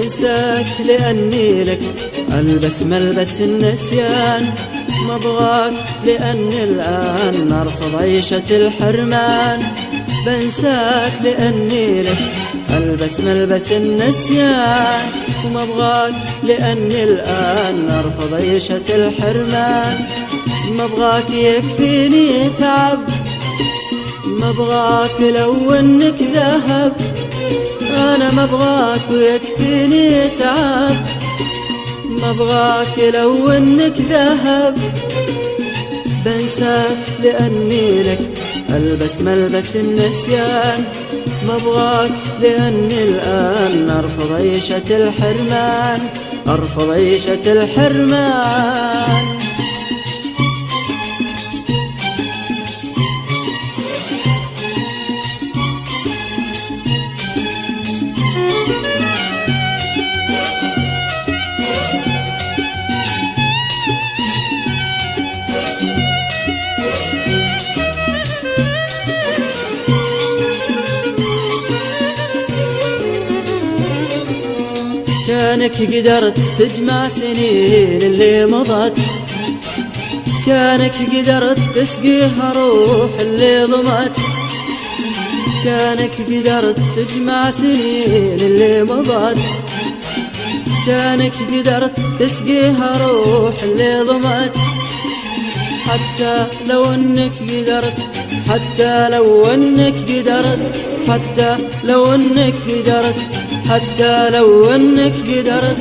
بنساك لأني لك ألبس ملبس النسيان. ما ابغاك لأني الآن أرفض عيشة الحرمان. بنساك لأني لك ألبس ملبس النسيان. وما ابغاك لأني الآن أرفض عيشة الحرمان. ما ابغاك يكفيني تعب، ما ابغاك لو انك ذهب. انا ما ابغاك ويكفيني تعب، ما ابغاك لو انك ذهب. بنساك لأني لك ألبس ملبس النسيان. ما ابغاك لأني الآن أرفض عيشة الحرمان، أرفض عيشة الحرمان. كانك قدرت تجمع سنين اللي مضت، كانك قدرت تسقيها روح اللي ضمت. كانك قدرت تجمع سنين اللي مضت، كانك قدرت تسقيها روح اللي ضمت. حتى لو انك قدرت، حتى لو انك قدرت، حتى لو انك قدرت، حتى لو انك قدرت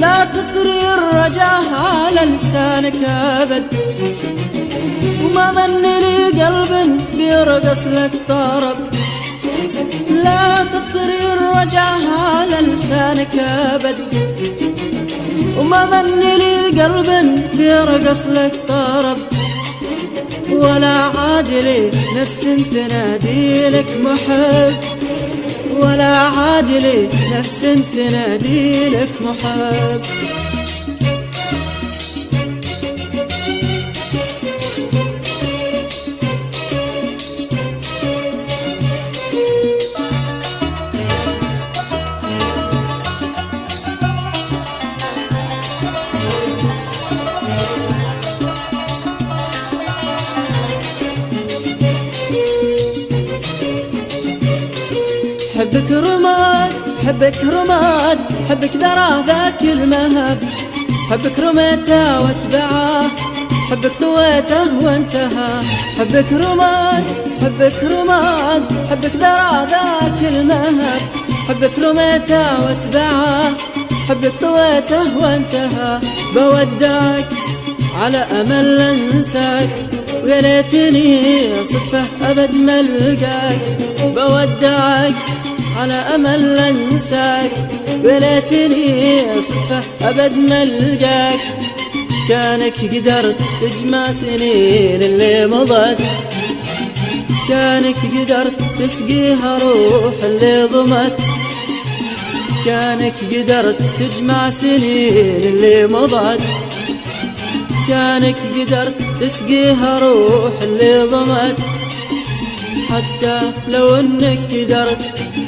لا تطري الرجاء على لسانك ابد. وما ظن لي قلب بيرقص لك طرب، لا تطري الرجاء على لسانك ابد. وما ظن لي قلب بيرقص لك طرب، ولا عاد لي نفس تنادي لك محب، ولا عاد لي نفس تنادي لك محب. حبك رماد، حبك رماد، حبك ذرى ذاك المهب. حبك رميته واتبعه، حبك طويته وانتهى. حبك رماد، حبك رماد، حبك ذرى ذاك المهب. حبك رميته واتبعه، حبك طويته وانتهى. بودعك على أمل أنساك، ويا ليتني صدفة أبد ما ألقاك. بودعك على أمل أنساك، ويا ليتني صدفة أبد ما ألقاك. كانك قدرت تجمع سنين اللي مضت، كانك قدرت تسقيها روح اللي ضمت. كانك قدرت تجمع سنين اللي مضت، كانك قدرت تسقيها روح اللي ضمت. حتى لو انك قدرت،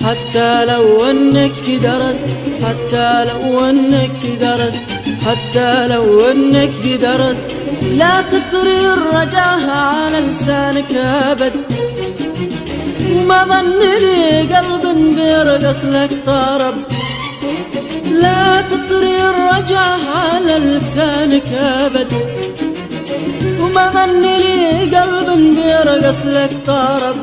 حتى لو انك قدرت، حتى لو انك قدرت، حتى لو انك قدرت لا تطري الرجاء على لسانك ابد. وما ظن لي قلب بيرقص لك طرب، لا تطري الرجاء على لسانك ابد. وما ظن لي قلب بيرقص لك طرب،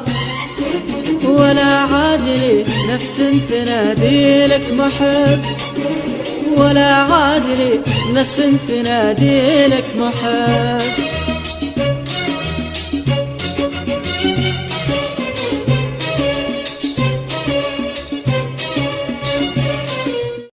ولا عاد لي نفس تنادي لك محب، ولا عاد لي نفس تنادي لك محب.